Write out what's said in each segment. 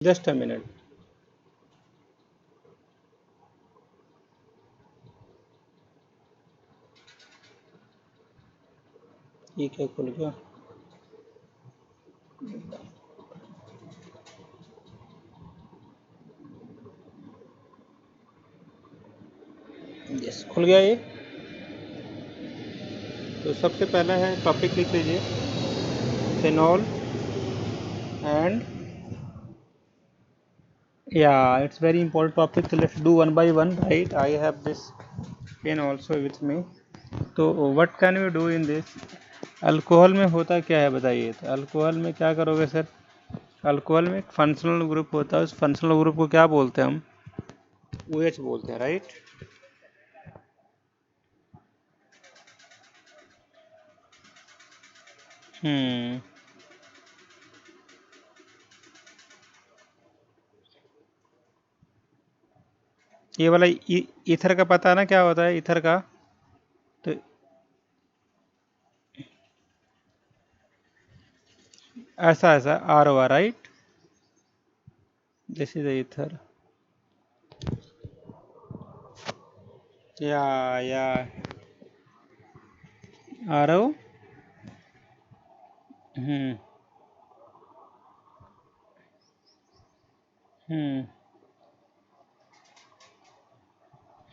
Just a minute. ये क्या खुल गया? यस, खुल गया ये। तो सबसे पहला है, टॉपिक लिख लीजिए, phenol and yeah, it's very important topic. So let's do one by one, right? I have this pen also with me. तो what can we do in this? Alcohol में होता क्या है बताइए। तो अल्कोहल में क्या करोगे सर? अल्कोहल में एक फंक्शनल ग्रुप होता है, उस फंक्शनल ग्रुप को क्या बोलते हैं हम? OH बोलते हैं, राइट? हम्म ये वाला ईथर का पता है ना क्या होता है ईथर का? तो ऐसा ऐसा R O R, right? This is ether. या आर ओ। हम्म हम्म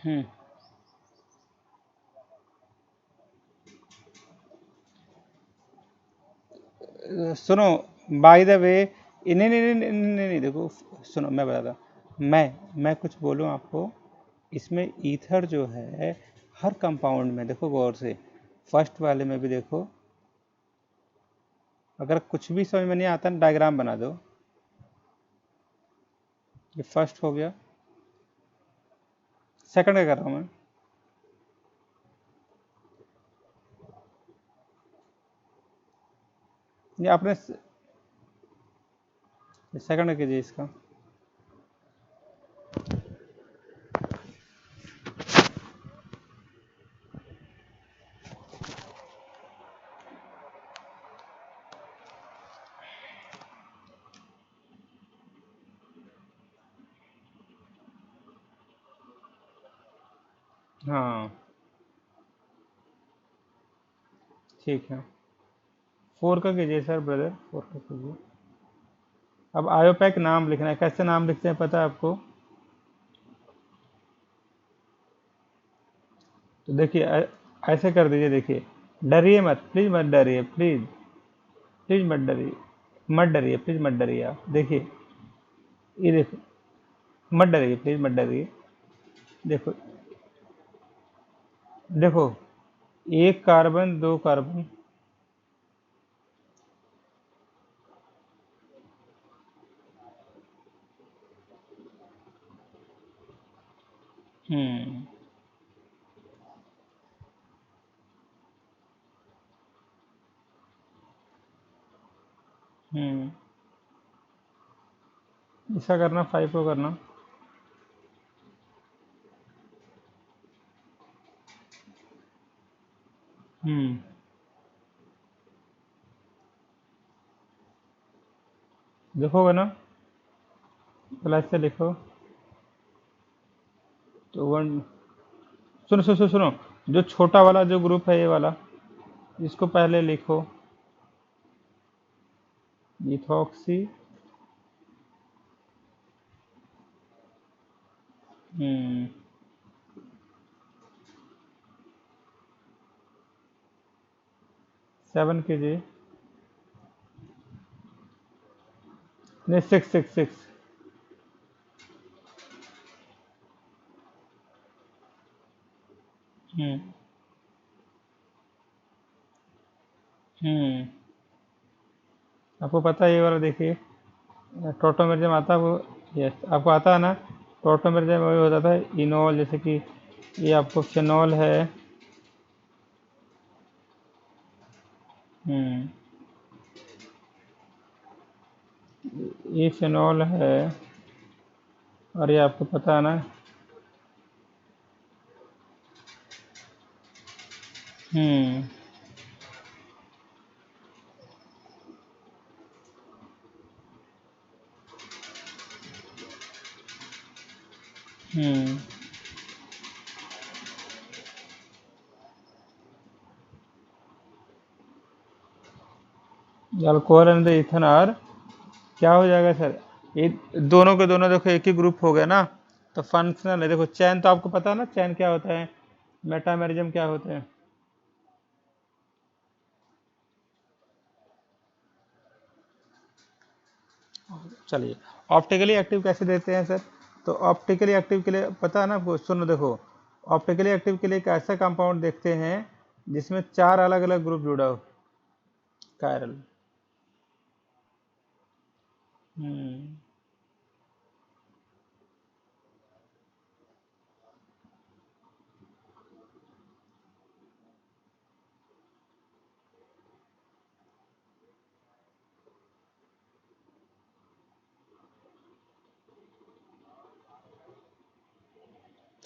हम्म सुनो, बाय द वे, नहीं नहीं नहीं नहीं नहीं नहीं नहीं, देखो सुनो, मैं बताता हूँ। मैं कुछ बोलूँ आपको, इसमें ईथर जो है हर कंपाउंड में, देखो गौर से, फर्स्ट वाले में भी देखो। अगर कुछ भी समझ में नहीं आता ना, डायग्राम बना दो। ये फर्स्ट हो गया, सेकंड का कर रहा हूँ मैं। ये आपने सेकंड कीजिए इसका। हाँ ठीक है, फोर का कीजिए सर, ब्रदर, फोर का कीजिए। अब आयोपैक नाम लिखना है, कैसे नाम लिखते हैं पता है आपको? तो देखिए, ऐसे कर दीजिए, देखिए, डरिए मत, प्लीज मत डरिए, प्लीज, प्लीज मत डरिए, मत डरिए, प्लीज मत डरिए। आप देखिए, ये देखो, मत डरिए, प्लीज मत डरिए। देखो, देखो, एक कार्बन, दो कार्बन। हम्म हम्म ऐसा करना, फाइव को करना। हम्म देखोगे ना, प्लस से लिखो। तो वन, सुनो सुनो सुनो सुनो, जो छोटा वाला जो ग्रुप है, ये वाला, इसको पहले लिखो, इथॉक्सी। हम्म 7 कीजिए। नहीं, सिक्स सिक्स सिक्स। हम्म हम्म आपको पता है ये वाला, देखिए, टोटोमेरिज्म आता है वो। यस, आपको आता है ना? टोटोमेरिज्म वही होता था, इनोल, जैसे कि ये आपको फिनॉल है। हम्म ये फिनॉल है, और ये आपको पता है ना? हम्म हम्म alcohol and the ethane are क्या हो जाएगा सर? ये दोनों के दोनों देखो एक ही ग्रुप हो गया ना, तो फंक्शनल है। देखो चैन तो आपको पता है ना, चैन क्या होता है, मेटामेरिज्म क्या होते हैं। चलिए, ऑप्टिकली एक्टिव कैसे देते हैं सर? तो ऑप्टिकली एक्टिव के लिए पता है ना आपको, सुनो देखो, ऑप्टिकली एक्टिव के लिए एक ऐसा कंपाउंड देखते हैं जिसमें 4 अलग अलग ग्रुप जुड़ा हो, कायरल। हम्म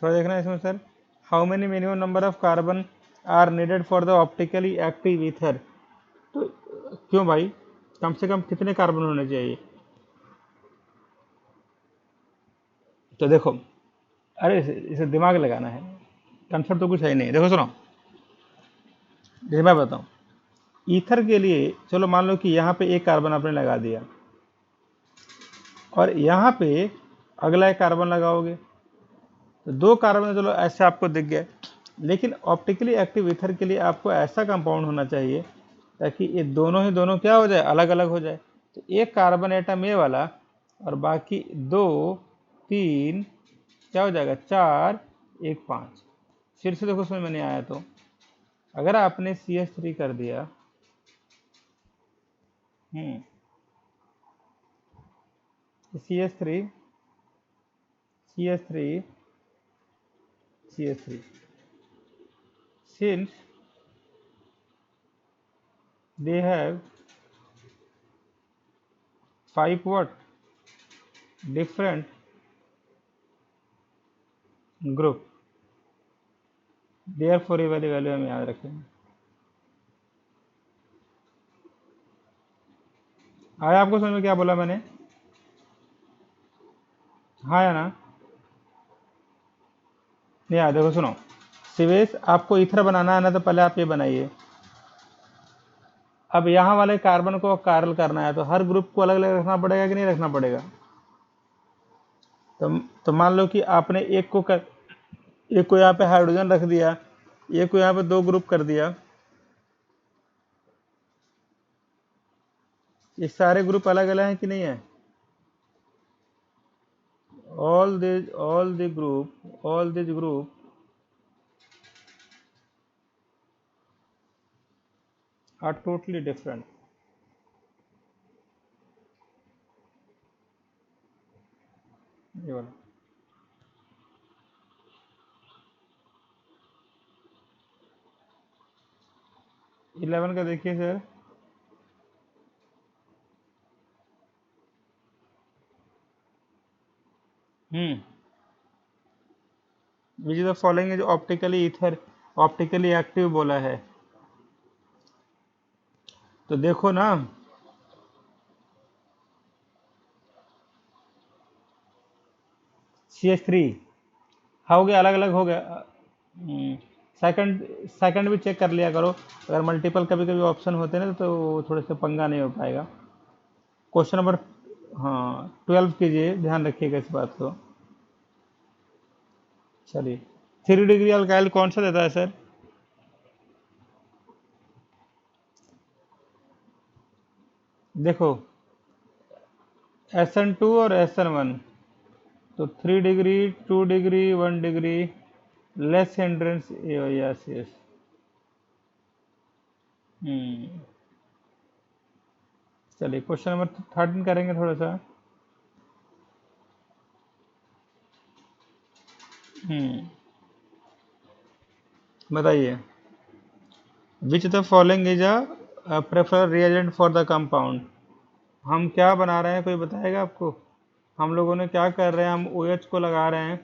थोड़ा देखना है इसमें sir, how many minimum number of carbon are needed for the optically active ether. तो क्यों भाई, कम से कम कितने कार्बन होने चाहिए? तो देखो, अरे इसे दिमाग लगाना है, कंसेप्ट तो कुछ है ही नहीं। देखो सुनो, जैसे मैं बताऊं, ईथर के लिए चलो मान लो कि यहाँ पे एक कार्बन आपने लगा दिया, और यहाँ पे अगला एक कार्बन लगाओगे, तो 2 कार्बन चलो ऐसे आपको दिख गए। लेकिन ऑप्टिकली एक्टिव ईथर के लिए आपको ऐसा कंपाउंड होना चाहिए ताकि ये दोनों ही दोनों क्या हो जाए, अलग अलग हो जाए। तो एक कार्बन एटम ए वाला और बाकी 2 3 क्या हो जाएगा, 4 1 5। फिर से देखो समझ में नहीं आया तो, अगर आपने CH3 कर दिया, CH3 CH3 CH3, since they have 5 what different group, therefore ये वाली वैल्यू हम याद रखेंगे। आया आपको समझ में क्या बोला मैंने? हाँ या ना? नहीं आया, देखो सुनो, सिवेश आपको ईथर बनाना है ना, तो पहले आप ये बनाइए। अब यहाँ वाले कार्बन को कार्बल करना है, तो हर ग्रुप को अलग अलग रखना पड़ेगा कि नहीं रखना पड़ेगा? तो तो मान लो कि आपने एक को यहाँ पे हाइड्रोजन रख दिया, एक को यहाँ पे 2 ग्रुप कर दिया, ये सारे ग्रुप अलग अलग हैं कि नहीं है? all these group are totally different। ये वाला 11 का देखिए sir, which is the following is optically ether, optically active बोला है। तो देखो ना, CH3 हो गया, अलग अलग हो गया। सेकंड सेकंड भी चेक कर लिया करो, अगर मल्टीपल कभी कभी ऑप्शन होते हैं ना, तो थोड़े से पंगा नहीं हो पाएगा। क्वेश्चन नंबर, हाँ 12 कीजिए, ध्यान रखिएगा इस बात को। चलिए, 3 डिग्री अल्काइल कौन सा देता है सर? देखो, SN2 और SN1, तो 3 degree 2 degree 1 degree less hindrance, yes yes. हम्म चलिए, क्वेश्चन नंबर 13 करेंगे थोड़ा सा। हम्म बताइए, which the following is a prefer reagent for the compound. हम क्या बना रहे हैं, कोई बताएगा आपको? हम लोगों ने क्या कर रहे हैं, हम OH को लगा रहे हैं।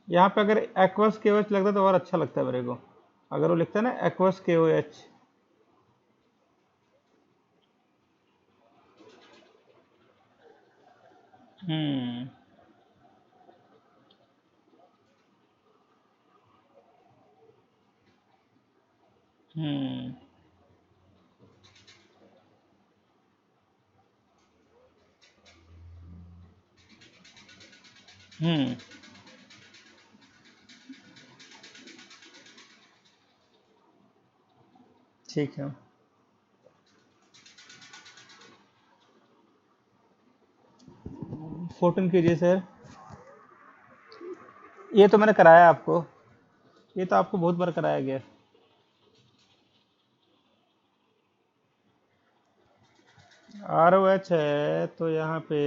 यहाँ पे अगर एक्वस KOH लगता तो और अच्छा लगता है मेरे को, अगर वो लिखता है ना एक्वस KOH। हम्म हम्म। हम्म। ठीक है। 14 कीजिए सर। ये तो मैंने कराया आपको, ये तो आपको बहुत बार कराया गया। ROH है तो यहाँ पे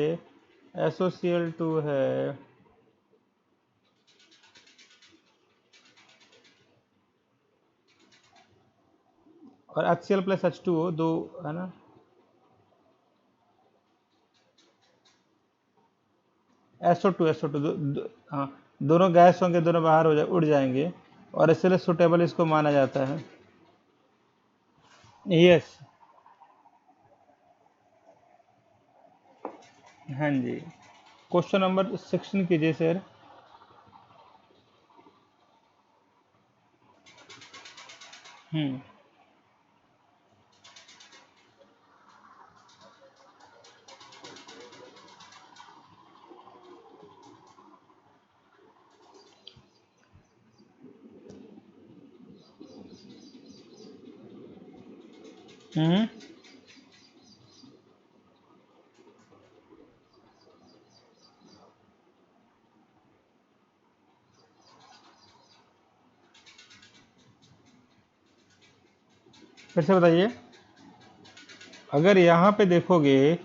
SOCl2 है, और HCl प्लस H2O दो है ना। SO2 हाँ, दोनों गैस होंगे, दोनों बाहर उड़ जाएंगे, और इसलिए सुटेबल इसको माना जाता है। यस। हाँ जी। क्वेश्चन नंबर 16 कीजिए सर। हम्म। हम्म। फिर से बताइए। अगर यहाँ पे देखोगे,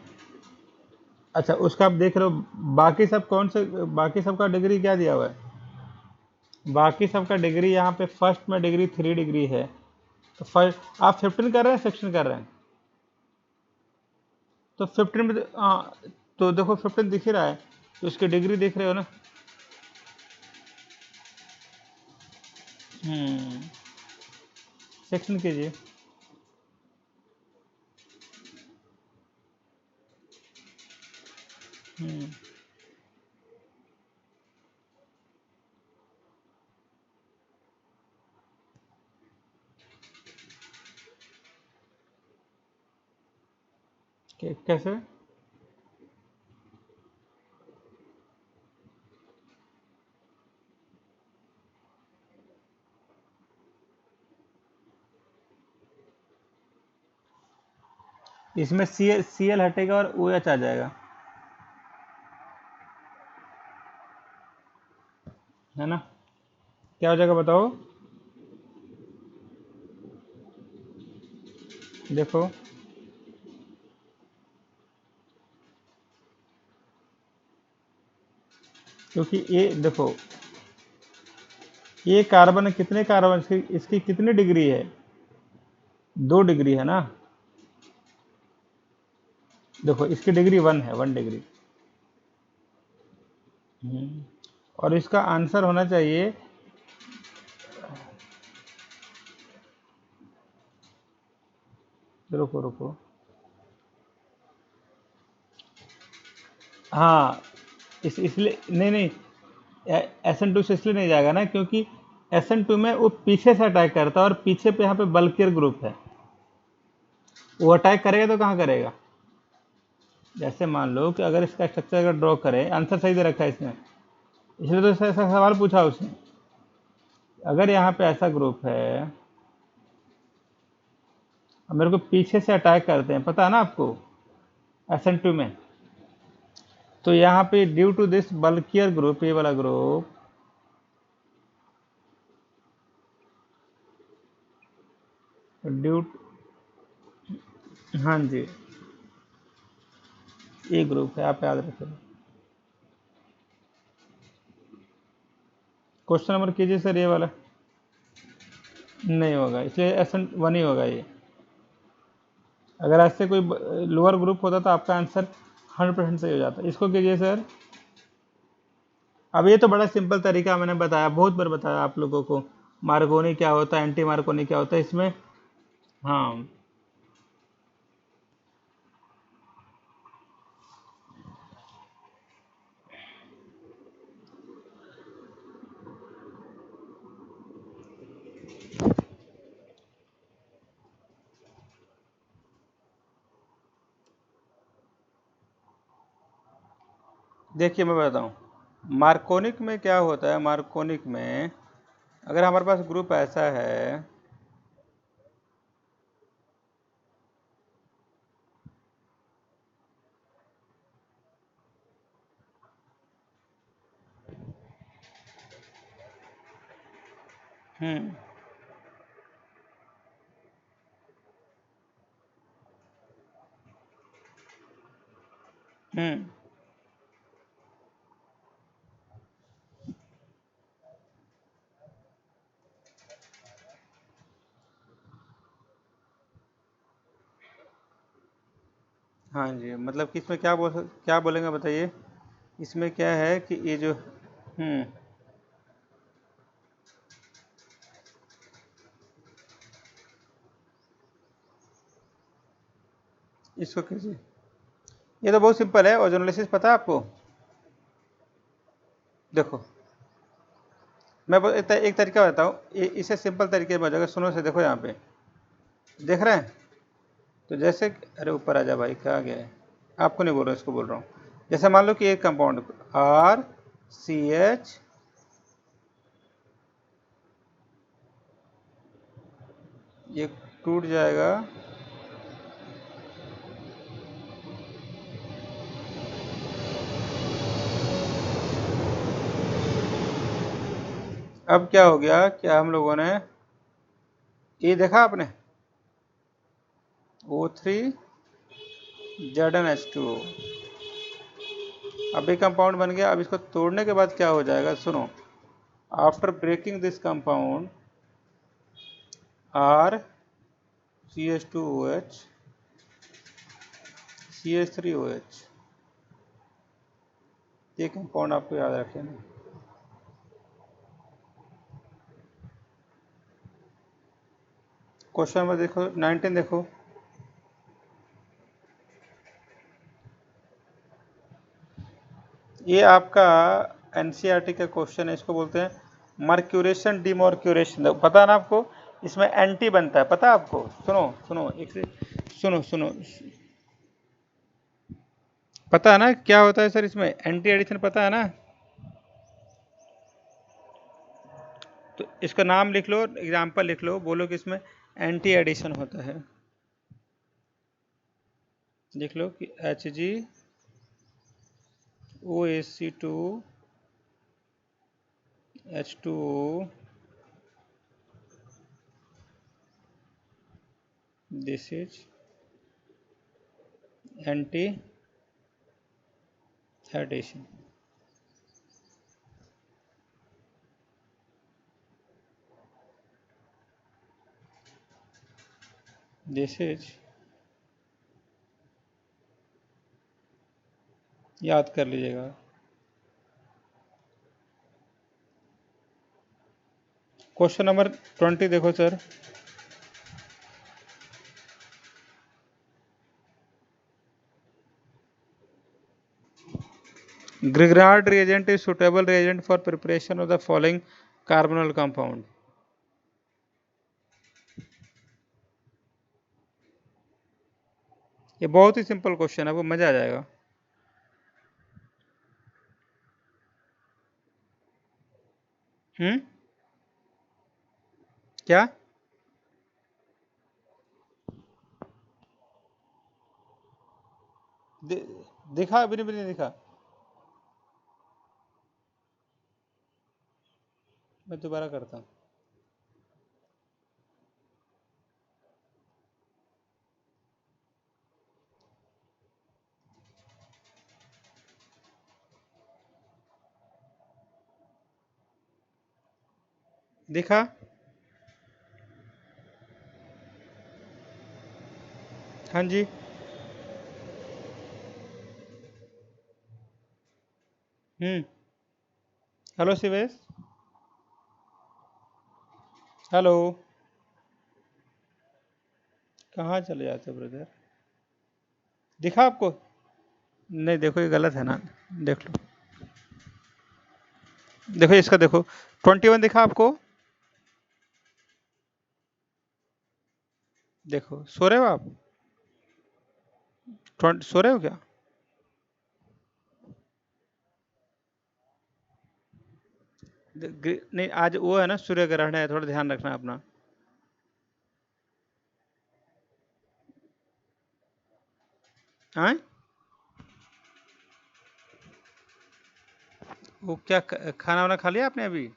अच्छा उसका आप देख रहे हो, बाकी सब कौन से, बाकी सबका डिग्री क्या दिया हुआ है? बाकी सबका डिग्री यहाँ पे फर्स्ट में डिग्री 3 डिग्री है। तो फर्स्ट आप 15 कर रहे हैं, 16 कर रहे हैं? तो 15 में हाँ, तो देखो 15 दिख ही रहा है, तो उसकी डिग्री देख रहे हो ना। हम्म। 16 कीजिए। हम्म। कैसे? इसमें CL हटेगा और OH आ जाएगा, है ना। क्या हो जाएगा बताओ? देखो, क्योंकि ये देखो, ये कार्बन है, कितने कार्बन, इसकी कितनी डिग्री है? 2 डिग्री है ना। देखो इसकी डिग्री 1 है, 1 डिग्री। और इसका आंसर होना चाहिए, रुको रुको, हाँ, इसलिए नहीं नहीं, SN2 से इसलिए नहीं जाएगा ना, क्योंकि SN2 में वो पीछे से अटैक करता है, और पीछे पे यहाँ पे बल्कियर ग्रुप है, वो अटैक करेगा तो कहाँ करेगा? जैसे मान लो कि अगर इसका स्ट्रक्चर अगर ड्रॉ करें, आंसर सही दे रखा है इसने, इसलिए तो ऐसा सवाल पूछा उसने। अगर यहाँ पे ऐसा ग्रुप है, अब मेरे को पीछे से अटैक करते हैं, पता है ना आपको, SN2 में, तो यहाँ पे due to this bulkier group, ये वाला ग्रुप, ड्यू, हाँ जी, ये ग्रुप है, आप याद रखें। क्वेश्चन नंबर कीजिए सर, ये वाला। नहीं होगा, इसलिए SN1 ही होगा ये। अगर ऐसे कोई लोअर ग्रुप होता तो आपका आंसर 100% सही हो जाता। इसको कीजिए सर। अब ये तो बड़ा सिंपल तरीका मैंने बताया, बहुत बार बताया आप लोगों को, मार्कोनी क्या होता है, एंटी मार्कोनी क्या होता है इसमें। हाँ। देखिए मैं बताता हूँ, मार्कोनिक में क्या होता है। मार्कोनिक में अगर हमारे पास ग्रुप ऐसा है, हम्म हम्म हाँ जी, मतलब कि इसमें क्या बोलेंगे बताइए। इसमें क्या है कि ये जो इसको कीजिए। ये तो बहुत सिंपल है। ओजोनोलिसिस पता है आपको? देखो, एक तरीका बताता हूँ, इसे सिंपल तरीके में हो जाएगा। सुनो से, देखो यहाँ पे देख रहे हैं। तो जैसे अरे ऊपर आ जा भाई, क्या गया है? आपको नहीं बोल रहा, इसको बोल रहा हूँ। जैसे मान लो कि एक कंपाउंड RCH, ये टूट जाएगा। अब क्या हो गया, क्या हम लोगों ने ये देखा आपने, O3 ZnH2O। अब ये कंपाउंड बन गया। अब इसको तोड़ने के बाद क्या हो जाएगा, सुनो। After breaking this compound RCH2OH CH3OH, ये कंपाउंड आपको याद रखना। क्वेश्चन नंबर देखो 19, देखो। ये आपका एनसीईआरटी का क्वेश्चन है। इसको बोलते हैं मर्क्यूरेशन डिमर्क्यूरेशन। पता है ना आपको? इसमें एंटी बनता है, पता है आपको? सुनो सुनो, एक से सुनो सुनो, पता है ना क्या होता है सर इसमें? एंटी एडिशन पता है ना? तो इसका नाम लिख लो, एग्जाम्पल लिख लो, बोलो कि इसमें एंटी एडिशन होता है। लिख लो कि HgOAC2H2O, this is anti addition. This is, याद कर लीजिएगा। क्वेश्चन नंबर 20 देखो sir. Grignard reagent is suitable reagent for preparation of the following carbonyl compound. ये बहुत ही सिंपल क्वेश्चन है, आपको मजा आ जाएगा। क्या दिखा? अभी नहीं दिखा। मैं दोबारा करता हूँ। दिखा? हाँ जी। Hello Shivesh, hello. कहाँ चले जाते ब्रदर? दिखा आपको? नहीं, देखो ये गलत है ना। देख लो, देखो इसका, देखो 21 दिखा आपको? देखो, सो रहे हो आप? सो रहे हो क्या? नहीं, आज वो है ना, सूर्य ग्रहण है, थोड़ा ध्यान रखना अपना। हाँ, वो क्या खाना वाना खा लिया आपने अभी?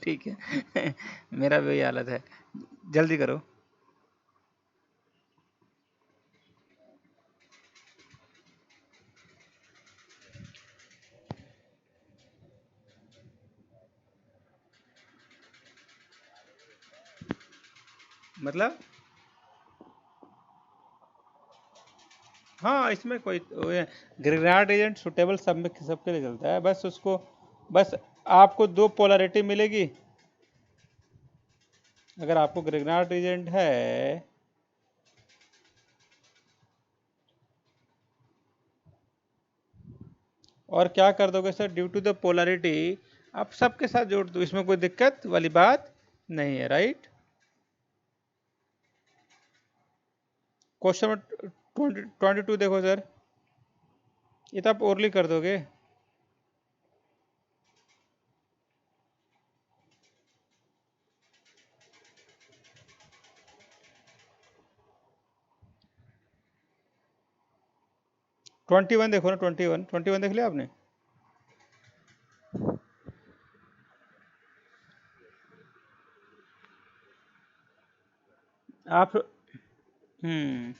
ठीक है। मेरा भी वही हालत है, जल्दी करो। मतलब हाँ, इसमें कोई ग्रेनाड एजेंट सुटेबल सब में सबके लिए चलता है, बस उसको, बस आपको दो पोलैरिटी मिलेगी। अगर आपको ग्रेनाड एजेंट है, और क्या कर दोगे sir, due to the polarity आप सबके साथ जोड़ दो, इसमें कोई दिक्कत वाली बात नहीं है, राइट। क्वेश्चन नंबर 22 देखो सर, ये तो आप ओरली कर दोगे। 21 देखो ना, 21 देख लिया आपने? आप हम्म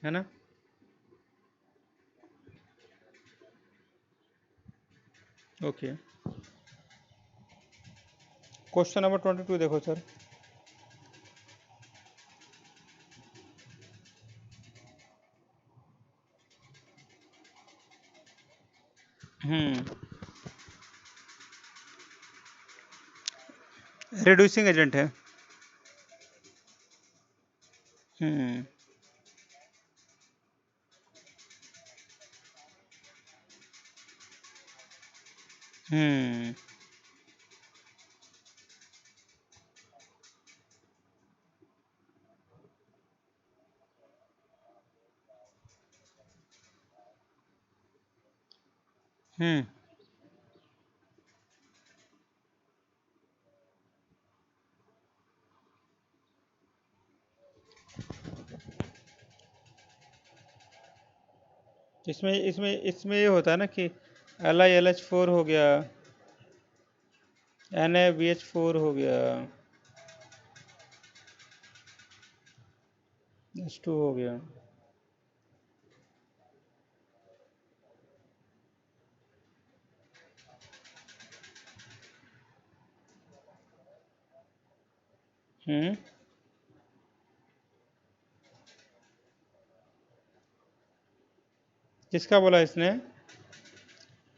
है ना, ओके। क्वेश्चन नंबर 22 देखो सर। हम्म रिड्यूसिंग एजेंट है। हम्म हम्म हम्म इसमें इसमें इसमें ये होता है ना कि LiLH4 हो गया, NaBH4 हो गया, H2 हो गया। हम्म किसका बोला इसने?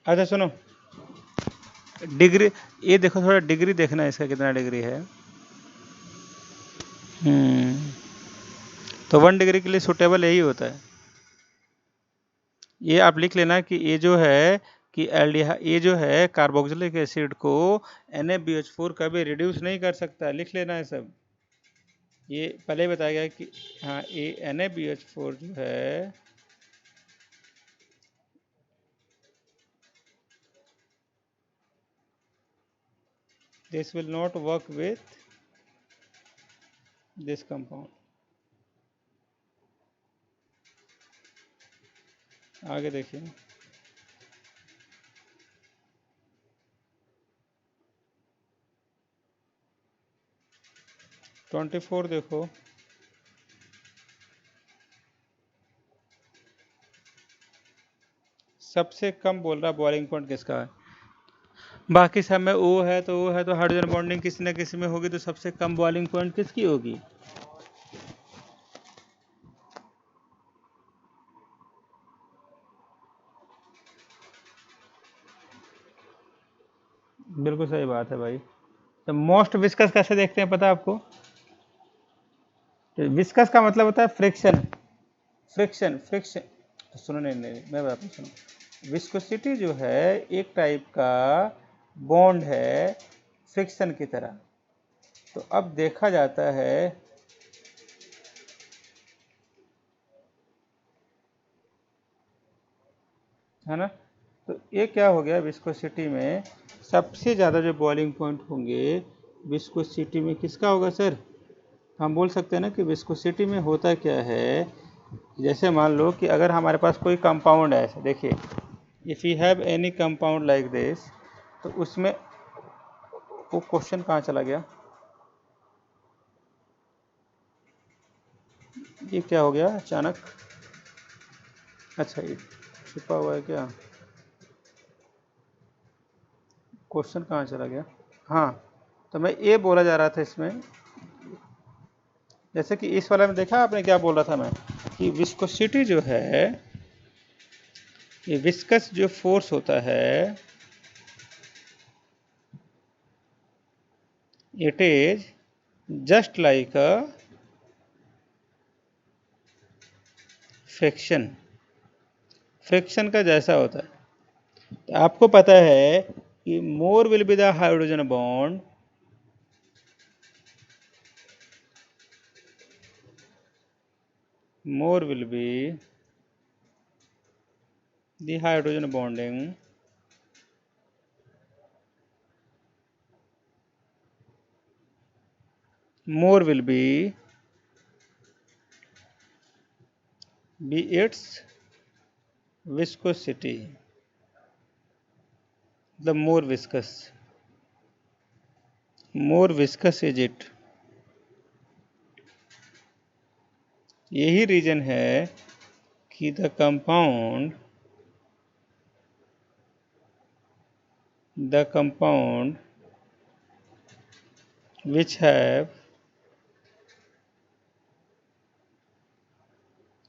अच्छा सुनो, डिग्री, ये देखो थोड़ा डिग्री देखना है इसका, कितना डिग्री है। हम्म तो 1 डिग्री के लिए सुटेबल यही होता है। ये आप लिख लेना कि ये जो है कि एल्डिहा, ये जो है कार्बोक्सिलिक एसिड को NaBH4 कभी रिड्यूस नहीं कर सकता, लिख लेना है सब। ये पहले ही बताया गया कि हाँ, ये NaBH4 जो है, this will not work with this compound. आगे देखिए, 24 देखो, सबसे कम बोल रहा बॉइलिंग पॉइंट किसका है। बाकी सब में ओ है तो ओ है, तो हाइड्रोजन बॉन्डिंग किसी न किसी में होगी, तो सबसे कम बॉइलिंग पॉइंट किसकी होगी? बिल्कुल सही बात है भाई। तो मोस्ट विस्कस कैसे देखते हैं पता है आपको? तो विस्कस का मतलब होता है फ्रिक्शन, फ्रिक्शन फ्रिक्शन सुनो, नहीं नहीं मैं बताता हूँ, सुनो। विस्कोसिटी जो है एक टाइप का बॉन्ड है फ्रिक्शन की तरह। तो अब देखा जाता है ना। तो ये क्या हो गया, विस्कोसिटी में सबसे ज़्यादा जो बॉइलिंग पॉइंट होंगे विस्कोसिटी में किसका होगा सर? हम बोल सकते हैं ना कि विस्कोसिटी में होता क्या है, जैसे मान लो कि अगर हमारे पास कोई कंपाउंड है, ऐसे देखिए, if you have any compound like this, तो उसमें वो क्वेश्चन कहाँ चला गया, ये क्या हो गया अचानक? अच्छा, ये छुपा हुआ है क्या? क्वेश्चन कहाँ चला गया? हाँ, तो मैं ये बोला जा रहा था इसमें, जैसे कि इस वाले में देखा आपने क्या बोल रहा था मैं, कि विस्कोसिटी जो है, ये विस्कस जो फोर्स होता है, it is just like a friction, friction का जैसा होता है। तो आपको पता है कि more will be the hydrogen bond, more will be the hydrogen bonding more will be its viscosity, the more viscous is it। यही रीजन है कि the compound which have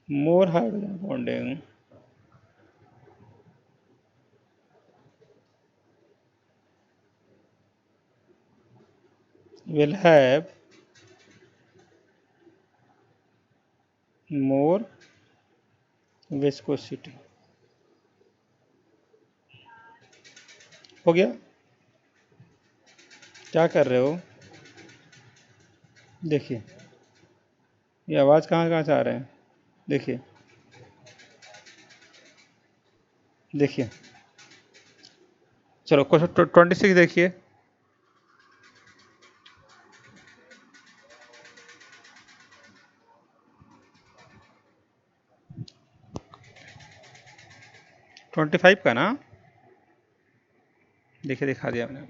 more hydrogen bonding will have more viscosity। हो गया? क्या कर रहे हो? देखिए, ये आवाज़ कहाँ कहाँ से आ रहे हैं, देखिए देखिए। चलो क्वेश्चन 26 देखिए। ट्वेंटी फाइव का ना, देखिए दिखा दिया मैंने।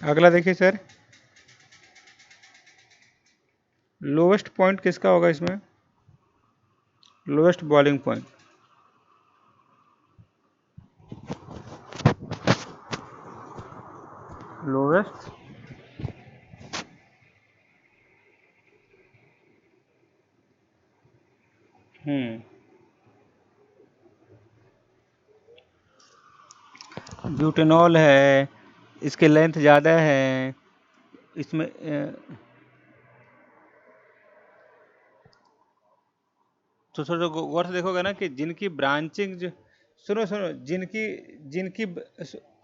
अगला देखिए सर, लोवेस्ट पॉइंट किसका होगा इसमें? Lowest boiling point, lowest butanol है, इसके लेंथ ज़्यादा है इसमें। तो थोड़ा गौर से देखोगे ना कि जिनकी ब्रांचिंग, सुनो सुनो, जिनकी जिनकी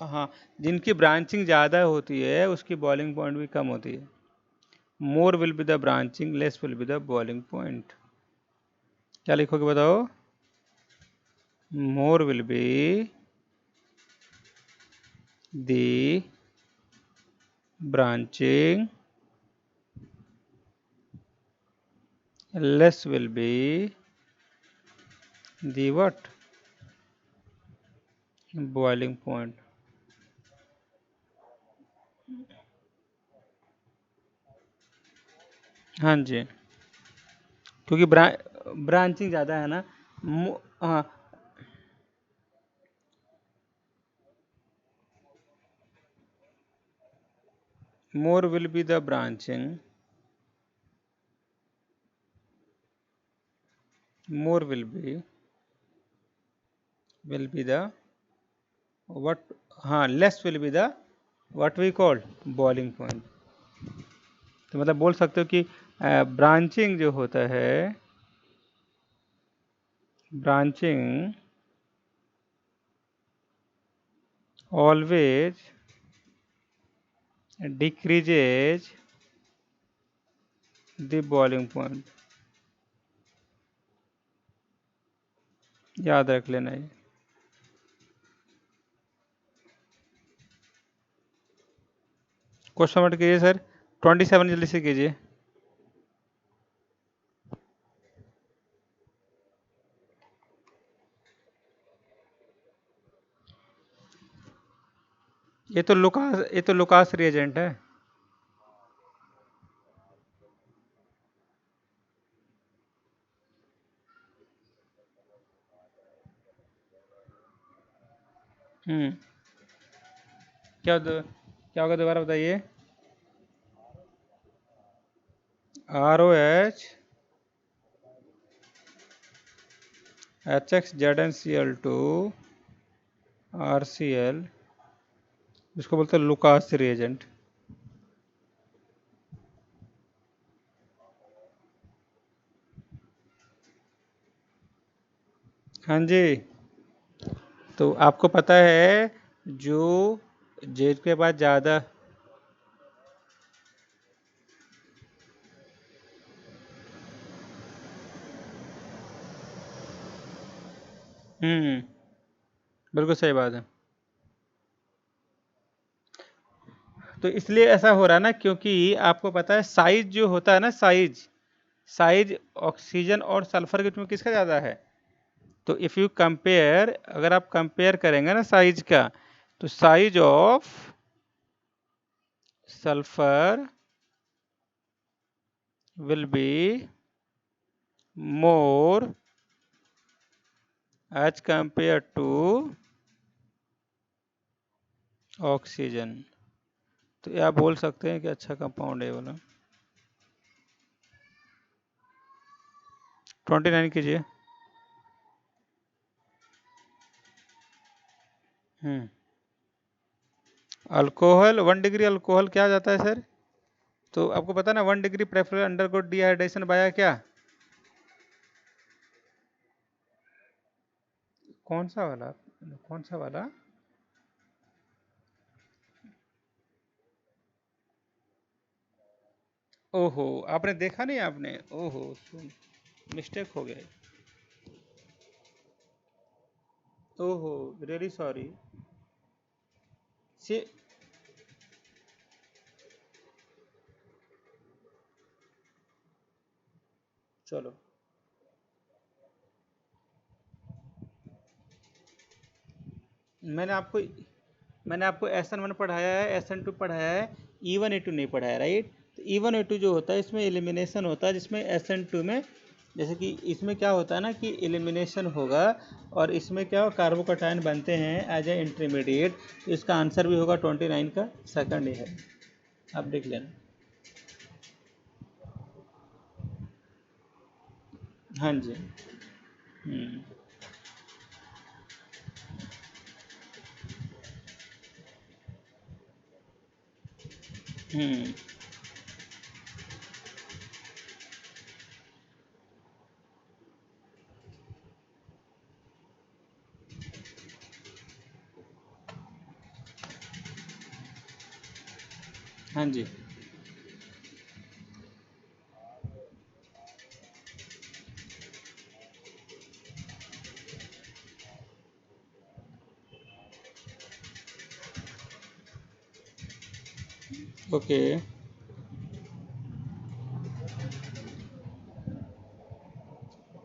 हाँ, जिनकी ब्रांचिंग ज़्यादा होती है उसकी बॉइलिंग पॉइंट भी कम होती है। More will be the branching, less will be the boiling point. क्या लिखोगे बताओ? More will be the branching, less will be the what? Boiling point। हाँ जी, क्योंकि ब्रांचिंग ज़्यादा है ना। हाँ, more will be the branching, more will be the what, हाँ less will be the what we call boiling point। तो मतलब बोल सकते हो कि ब्रांचिंग जो होता है, branching always decreases the boiling point. याद रख लेना ये। क्वेश्चन नंबर कीजिए सर, 27 जल्दी से कीजिए। ये तो लुकास रिएजेंट है। क्या होगा दोबारा बताइए। ROH HX ZnCl2 RCl, इसको बोलते हैं लुकास रिएजेंट। हाँ जी, तो आपको पता है जो जेड के बाद ज़्यादा, बिल्कुल सही बात है। तो इसलिए ऐसा हो रहा है ना, क्योंकि आपको पता है साइज जो होता है ना, साइज ऑक्सीजन और सल्फर के बीच में किसका ज़्यादा है। तो इफ़ यू कंपेयर, अगर आप कंपेयर करेंगे ना साइज का, तो size of sulphur will be more as compare to oxygen. तो ये आप बोल सकते हैं कि अच्छा कंपाउंड है वाला। 29 कीजिए। अल्कोहल 1 डिग्री अल्कोहल क्या जाता है सर। तो आपको पता ना 1 डिग्री प्रेफर अंडरगो डिहाइड्रेशन बाया क्या, कौन सा वाला। ओहो, आपने देखा नहीं आपने, ओहो मिस्टेक हो गया। ओहो, रियली सॉरी। से चलो, मैंने आपको SN1 पढ़ाया है, SN2 पढ़ाया है, E1 E2 नहीं पढ़ाया, राइट। तो E1 E2 जो होता है इसमें एलिमिनेशन होता है, जिसमें SN2 में जैसे कि इसमें क्या होता है ना कि एलिमिनेशन होगा, और इसमें क्या कार्बोकटायन बनते हैं एज ए इंटरमीडिएट। तो इसका आंसर भी होगा 29 का सेकंड ही है, आप देख लेना। हाँ जी। हम्म हाँ जी। ओके,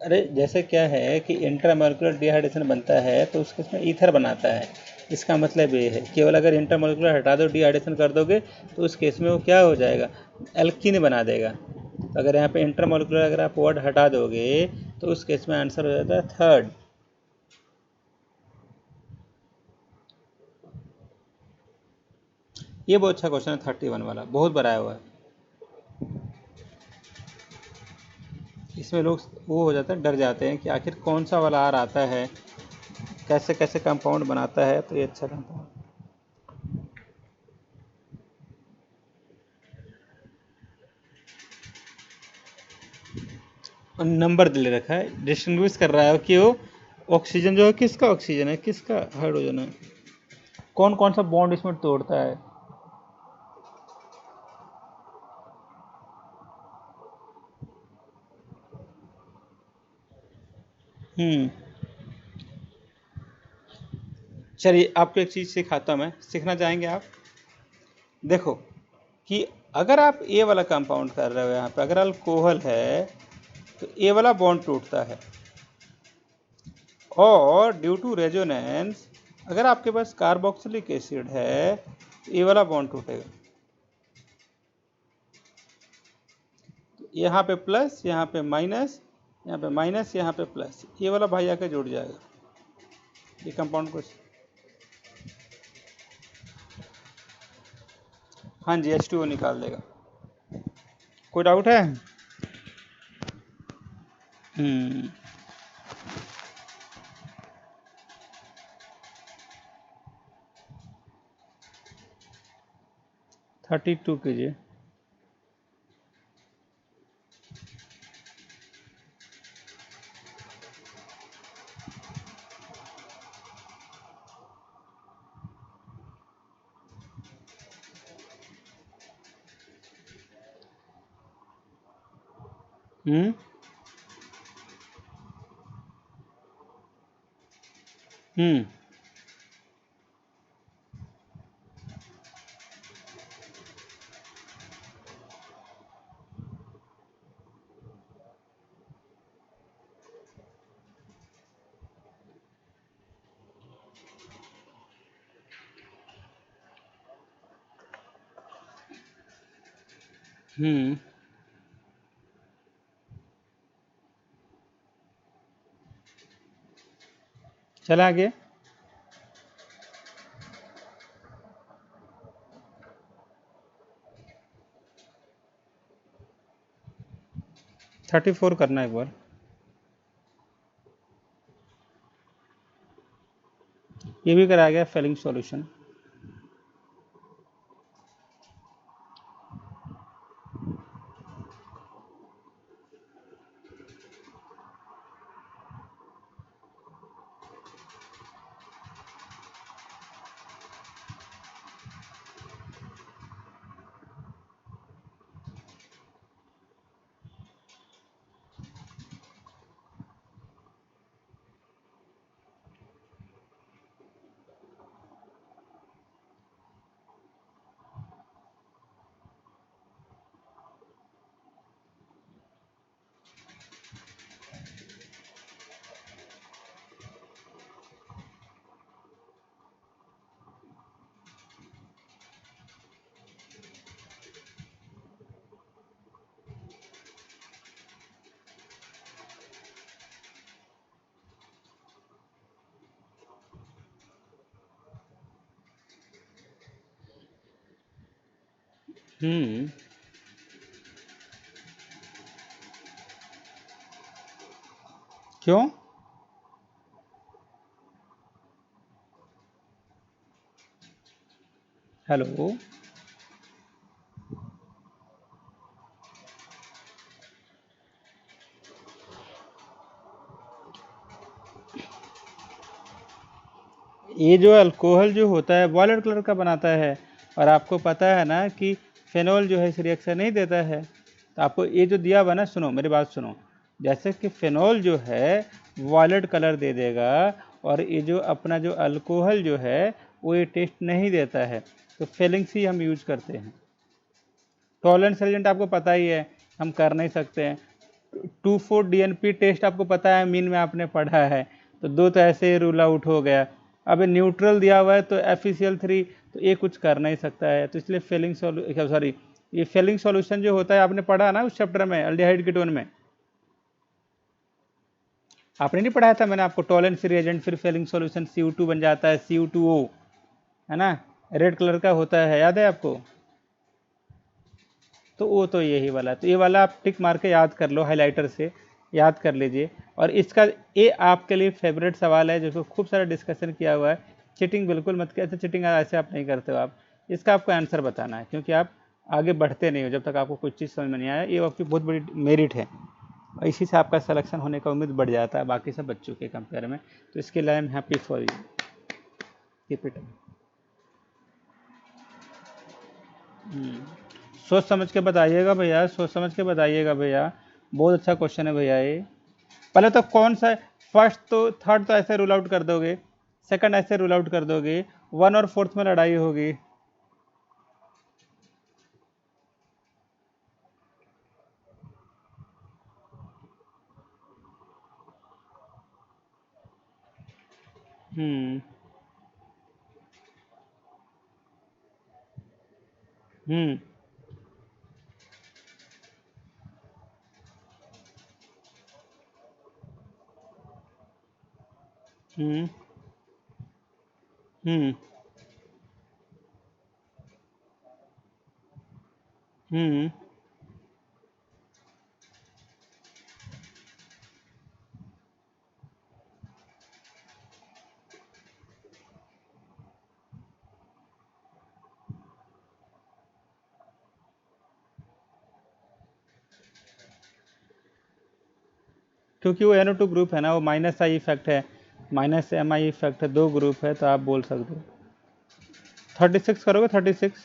अरे जैसे क्या है कि इंट्रामोलिकुलर डिहाइड्रेशन बनता है तो उसके इसमें ईथर बनाता है। इसका मतलब ये है, केवल अगर इंट्रामोलिकुलर हटा दो, डिहाइड्रेशन कर दोगे, तो उस केस में वो क्या हो जाएगा, एल्कीन बना देगा। तो अगर यहाँ पे इंट्रामोलिकुलर अगर आप वर्ड हटा दोगे, तो उस केस में आंसर हो जाता है थर्ड। ये बहुत अच्छा क्वेश्चन है 31 वाला, बहुत बनाया हुआ है। इसमें लोग वो हो जाते हैं, डर जाते हैं कि आखिर कौन सा वाला आर आता है, कैसे कैसे कंपाउंड बनाता है। तो ये अच्छा कंपाउंड, और नंबर दे रखा है, डिस्टिंग्विश कर रहा है कि वो ऑक्सीजन जो है किसका ऑक्सीजन है, किसका हाइड्रोजन है, कौन कौन सा बॉन्ड इसमें तोड़ता है। हम्म। चलिए आपको एक चीज़ सिखाता हूँ मैं, सीखना चाहेंगे आप? देखो कि अगर आप ए वाला कंपाउंड कर रहे हो, यहाँ पे अगर अल्कोहल है तो ए वाला बॉन्ड टूटता है, और ड्यू टू रेजोनेंस अगर आपके पास कार्बोक्सिलिक एसिड है तो ए वाला बॉन्ड टूटेगा। तो यहाँ पे प्लस, यहाँ पे माइनस, यहाँ पे माइनस, यहाँ पे प्लस, ये वाला भाई आके जुड़ जाएगा, ये कंपाउंड कुछ। हाँ जी, H2O निकाल देगा। कोई डाउट है? 32 कीजिए। हम्म। हम्म। हम्म। चला आगे। 34 करना एक बार। ये भी कराया गया फेलिंग सॉल्यूशन। हम्म। क्यों? हेलो। ये जो अल्कोहल जो होता है वॉयलेट कलर का बनाता है, और आपको पता है ना कि फेनॉल जो है इस रिएक्शन नहीं देता है। तो आपको ये जो दिया हुआ ना, सुनो मेरी बात सुनो, जैसे कि फेनॉल जो है वॉयलेट कलर दे देगा, और ये जो अपना जो अल्कोहल जो है वो ये टेस्ट नहीं देता है, तो फेलिंग्स ही हम यूज करते हैं। टॉलरेंस एजेंट आपको पता ही है, हम कर नहीं सकते हैं। 2,4-DNP टेस्ट आपको पता है, मीन में आपने पढ़ा है, तो दो तो ऐसे ही रूल आउट हो गया। अब न्यूट्रल दिया हुआ है तो FeCl3, तो ये कुछ कर नहीं सकता है, तो इसलिए फेलिंग सॉरी ये फेलिंग सॉल्यूशन जो होता है आपने पढ़ा ना उस चैप्टर में, अल्डिहाइड कीटोन में। आपने नहीं पढ़ाया था मैंने आपको, टॉलरेंस रिएजेंट फिर फेलिंग सॉल्यूशन CO2 बन जाता है, CO2O, है ना, रेड कलर का होता है, याद है आपको? तो वो तो यही वाला है। तो ये वाला आप टिक मार के याद कर लो, हाइलाइटर से याद कर लीजिए। और इसका ये आपके लिए फेवरेट सवाल है जिसको खूब सारा डिस्कशन किया हुआ है। चीटिंग बिल्कुल मत कीजिए, चीटिंग ऐसे आप नहीं करते हो आप। इसका आपको आंसर बताना है, क्योंकि आप आगे बढ़ते नहीं हो जब तक आपको कुछ चीज़ समझ में नहीं आया। ये आपकी बहुत बड़ी मेरिट है, और इसी से आपका सिलेक्शन होने का उम्मीद बढ़ जाता है बाकी सब बच्चों के कंपेयर में। तो इसके लिए I am happy for you, keep it. सोच समझ के बताइएगा भैया, सोच समझ के बताइएगा भैया। बहुत अच्छा क्वेश्चन है भैया ये। पहले तो कौन सा, फर्स्ट तो थर्ड तो ऐसे रूल आउट कर दोगे, सेकंड ऐसे रूल आउट कर दोगे, वन और फोर्थ में लड़ाई होगी। हम्म हम्म हम्म हम्म हम्म क्योंकि वो NO2 ग्रुप है ना, वो माइनस आई इफेक्ट है, माइनस MI इफेक्ट है, दो ग्रुप है, तो आप बोल सकते हो। 36 करोगे, 36।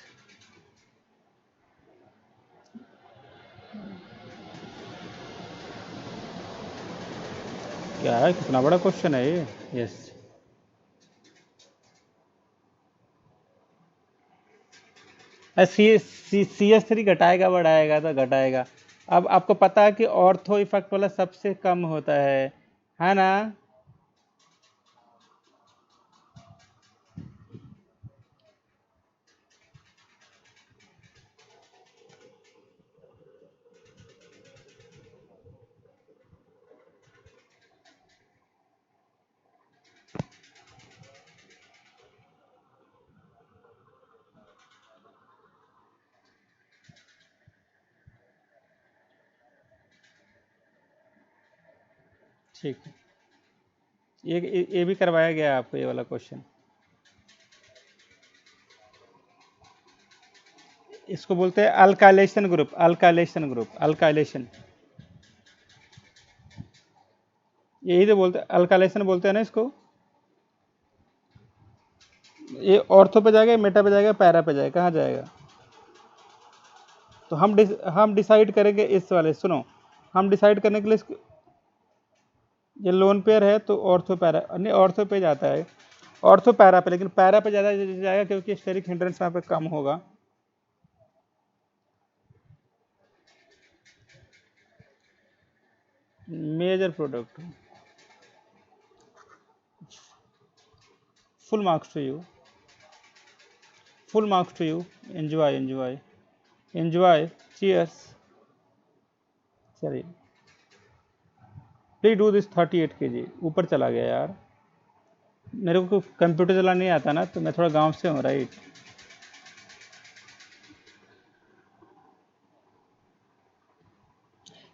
क्या है, कितना बड़ा क्वेश्चन है ये। यस। CS3 घटाएगा बढ़ाएगा तो घटाएगा। अब आपको पता है कि ऑर्थो इफेक्ट वाला सबसे कम होता है ना? ठीक है, ये भी करवाया गया है आपको, ये वाला क्वेश्चन। इसको बोलते हैं alkylation group, alkylation group, alkylation. यही तो बोलते हैं, अल्काइलेशन बोलते हैं ना इसको। ये ऑर्थो पे जाएगा, मेटा पे जाएगा, पैरा पे जाएगा, कहाँ जाएगा? तो हम डिसाइड करेंगे इस वाले, सुनो, हम डिसाइड करने के लिए ये लोन पेयर है तो ऑर्थो पैरा, नहीं ऑर्थो पे जाता है, ऑर्थो पैरा पे, लेकिन पैरा पे ज़्यादा जाएगा क्योंकि स्टेरिक हिंड्रेंस वहाँ पे कम होगा। Major product. Full marks to you, full marks to you. Enjoy enjoy enjoy. Cheers. चलिए, प्लीज डू दिस 38 kg। ऊपर चला गया यार। मेरे को कंप्यूटर चलाना नहीं आता ना, तो मैं थोड़ा गांव से हूँ, राइट।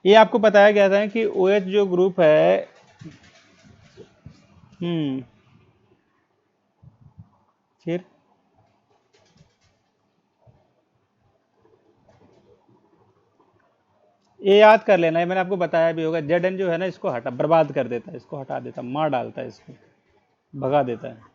ये आपको बताया गया था कि OH जो ग्रुप है। हम्म फिर ये याद कर लेना, ये मैंने आपको बताया भी होगा। ZN जो है ना, इसको हटा, बर्बाद कर देता है, इसको हटा देता, मार डालता है इसको, भगा देता है।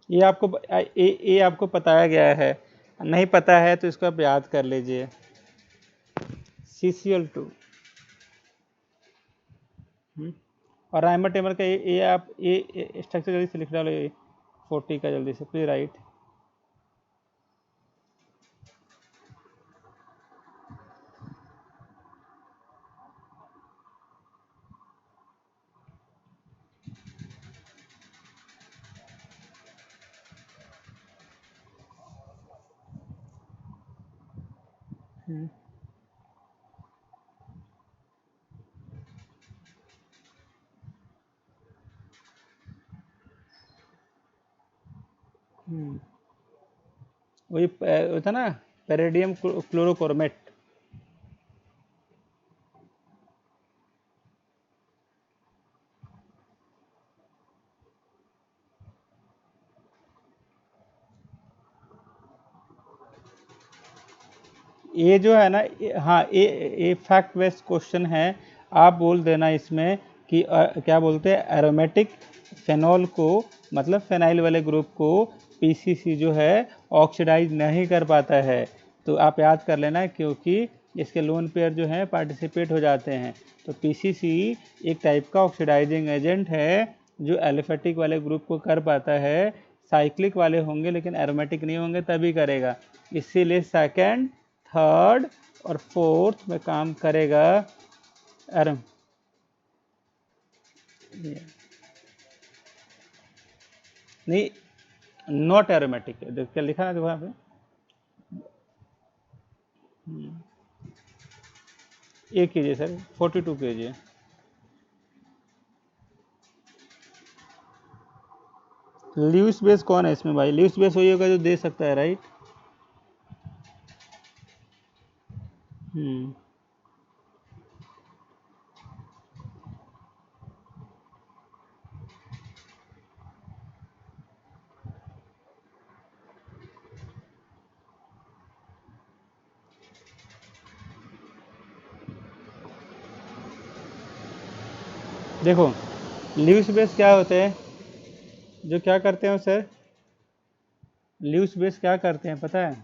ये आपको बताया गया है, नहीं पता है तो इसको आप याद कर लीजिए। CCl2। और राइमर टेबल का ये आप ये स्ट्रक्चर जल्दी से लिख डालो, ये 40 का जल्दी से, प्लीज राइट। वही था ना, पैरेडियम क्लोरोक्रोमेट। ये जो है ना हाँ, ये फैक्ट बेस्ड क्वेश्चन है। आप बोल देना इसमें कि क्या बोलते हैं, एरोमेटिक फेनॉल को, मतलब फेनाइल वाले ग्रुप को पीसीसी जो है ऑक्सीडाइज नहीं कर पाता है। तो आप याद कर लेना, क्योंकि इसके लोन पेयर जो हैं पार्टिसिपेट हो जाते हैं। तो पीसीसी एक टाइप का ऑक्सीडाइजिंग एजेंट है जो एलिफेटिक वाले ग्रुप को कर पाता है। साइक्लिक वाले होंगे लेकिन एरोमेटिक नहीं होंगे तभी करेगा। इसीलिए सेकंड, थर्ड और फोर्थ में काम करेगा एरम। नहीं, नॉट एरोमेटिक, देख क्या लिखा है देखो यहाँ पे। एक कीजिए सर, 42 कीजिए। ल्यूइस बेस कौन है इसमें भाई? ल्यूइस बेस वही होगा जो दे सकता है, राइट। हम्म देखो, ल्यूइस बेस क्या होते हैं, जो क्या करते हैं सर? ल्यूइस बेस क्या करते हैं पता है?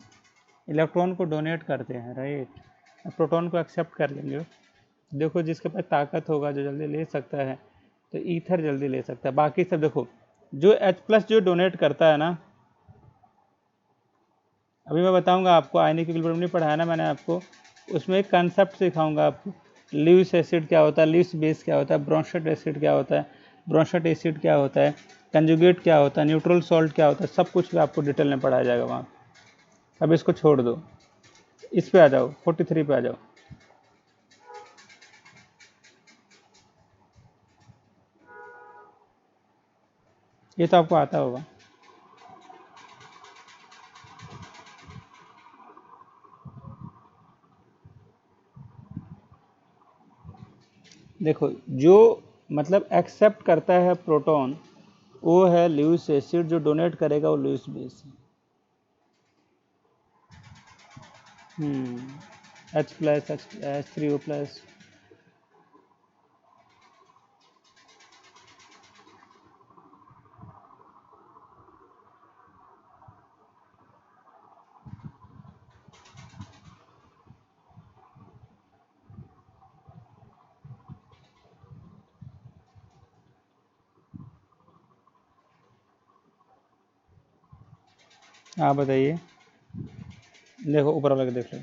इलेक्ट्रॉन को डोनेट करते हैं, राइट। प्रोटॉन को एक्सेप्ट कर लेंगे। देखो, जिसके पास ताकत होगा, जो जल्दी ले सकता है, तो ईथर जल्दी ले सकता है। बाकी सब देखो, जो H+ जो डोनेट करता है ना, अभी मैं बताऊंगा आपको, आयनिक इक्विलिब्रियम नहीं पढ़ाया ना मैंने आपको, उसमें एक कंसेप्ट सिखाऊंगा आपको। ल्यूइस एसिड क्या होता है, ल्यूइस बेस क्या होता है, ब्रोंशेट एसिड क्या होता है, ब्रोंशेट एसिड क्या होता है, कंजुगेट क्या होता है, न्यूट्रल सॉल्ट क्या होता है, सब कुछ आपको डिटेल में पढ़ाया जाएगा वहाँ। अब इसको छोड़ दो, इस पे आ जाओ, 43 पे आ जाओ। ये तो आपको आता होगा। देखो, जो मतलब एक्सेप्ट करता है प्रोटॉन, वो है ल्यूइस एसिड, जो डोनेट करेगा वो ल्यूइस बेस है। H+, H3O+। हाँ बताइए। देखो ऊपर वाला के देख लो।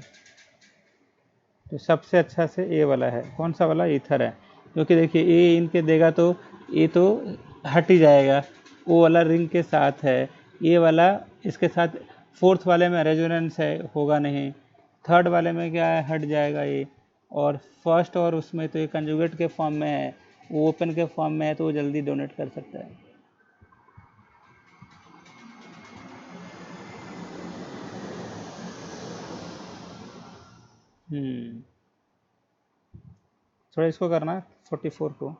तो सबसे अच्छा से ए वाला है, कौन सा वाला? ईथर है। क्योंकि देखिए, ए इनके देगा तो ए तो हट ही जाएगा, ओ वाला रिंग के साथ है, ये वाला इसके साथ। फोर्थ वाले में रेजोनेंस है, होगा नहीं। थर्ड वाले में क्या है, हट जाएगा ये। और फर्स्ट और उसमें तो ये कंजुगेट के फॉर्म में है, वो ओपन के फॉर्म में है, तो वो जल्दी डोनेट कर सकता है। हम्म थोड़ा इसको करना, 44 को।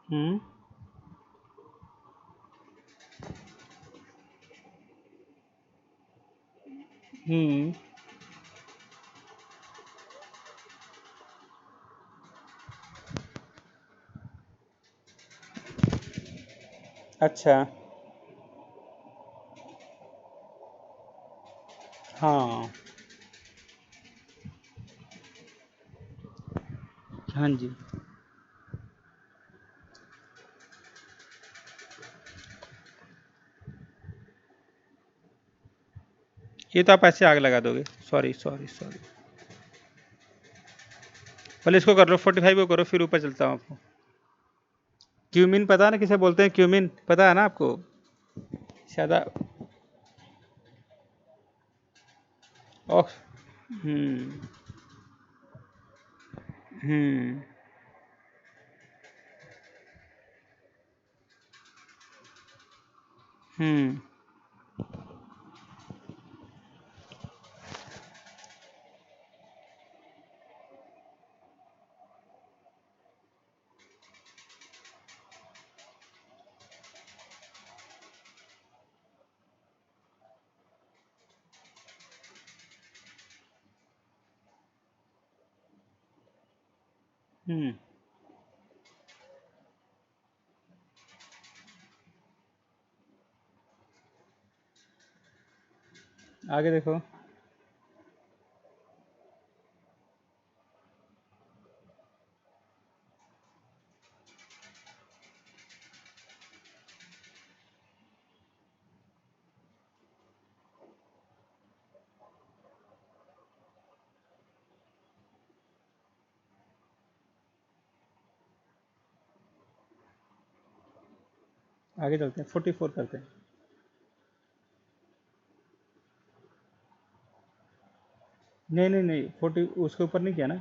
हम्म हम्म अच्छा। हाँ हाँ जी। ये तो आप ऐसे आग लगा दोगे। सॉरी सॉरी सॉरी, पहले इसको कर लो, 45 को करो, फिर ऊपर चलता हूँ आपको। क्यूमिन पता है ना किसे बोलते हैं? क्यूमिन पता है ना आपको? शायद ओह। हम्म। हम्म। हम्म। हम्म। आगे देखो। आगे चलते हैं, 44 करते हैं। नहीं नहीं नहीं, 40 उसके ऊपर नहीं किया ना।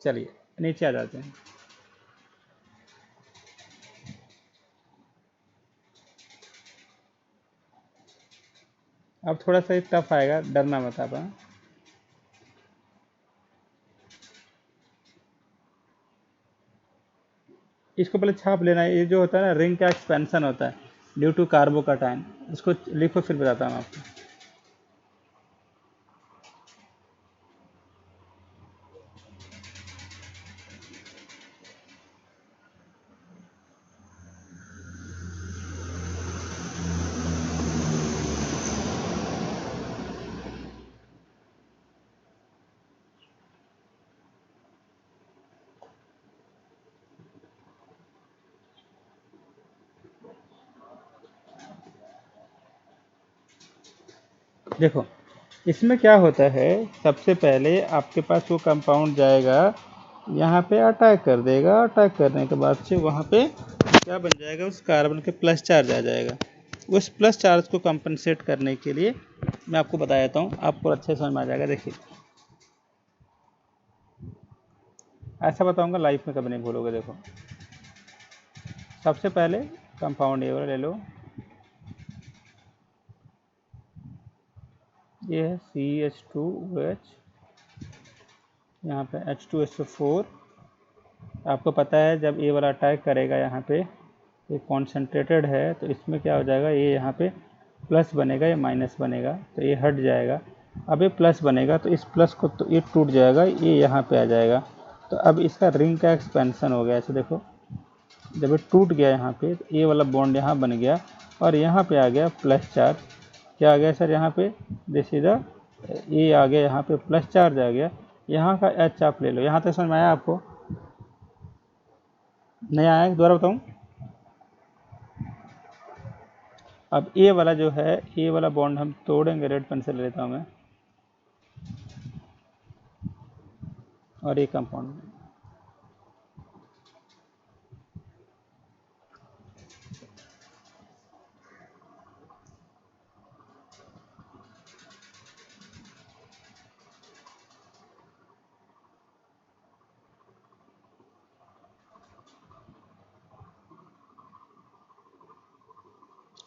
चलिए नीचे आ जाते हैं। अब थोड़ा सा टफ आएगा, डरना मत आप, हाँ? इसको पहले छाप लेना है। ये जो होता है ना, रिंग का एक्सपेंशन होता है ड्यू टू कार्बोकाटाइन। इसको लिखो, फिर बताता हूँ आपको। देखो इसमें क्या होता है, सबसे पहले आपके पास वो कंपाउंड जाएगा, यहाँ पे अटैक कर देगा। अटैक करने के बाद से वहाँ पे क्या बन जाएगा, उस कार्बन के प्लस चार्ज आ जाएगा। उस प्लस चार्ज को कंपनसेट करने के लिए मैं आपको बता देता हूँ, आपको अच्छे समझ में आ जाएगा। देखिए ऐसा बताऊंगा, लाइफ में कभी नहीं भूलोगे। देखो सबसे पहले कंपाउंड ये वाला ले लो, ये है CH2OH, यहाँ पे H2SO4। आपको पता है जब ये वाला अटैक करेगा यहाँ पे, ये कॉन्सेंट्रेटेड है, तो इसमें क्या हो जाएगा, ये यहाँ पे प्लस बनेगा, ये माइनस बनेगा, तो ये हट जाएगा। अब ये प्लस बनेगा, तो इस प्लस को तो ये टूट जाएगा, ये यहाँ पे आ जाएगा। तो अब इसका रिंग का एक्सपेंशन हो गया। ऐसे देखो, जब ये टूट गया यहाँ पे, तो ये वाला बॉन्ड यहाँ बन गया, और यहाँ पे आ गया प्लस चार्ज। क्या आ गया सर यहाँ पे? दिस इज द, ये आ गया यहाँ पे प्लस चार्ज आ गया। यहाँ का एच आप ले लो। यहाँ तक समझ में आया आपको? नहीं आया? दोबारा बताऊँ? अब ए वाला जो है, ए वाला बॉन्ड हम तोड़ेंगे, रेड पेन से ले लेता हूँ मैं, और ये कंपाउंड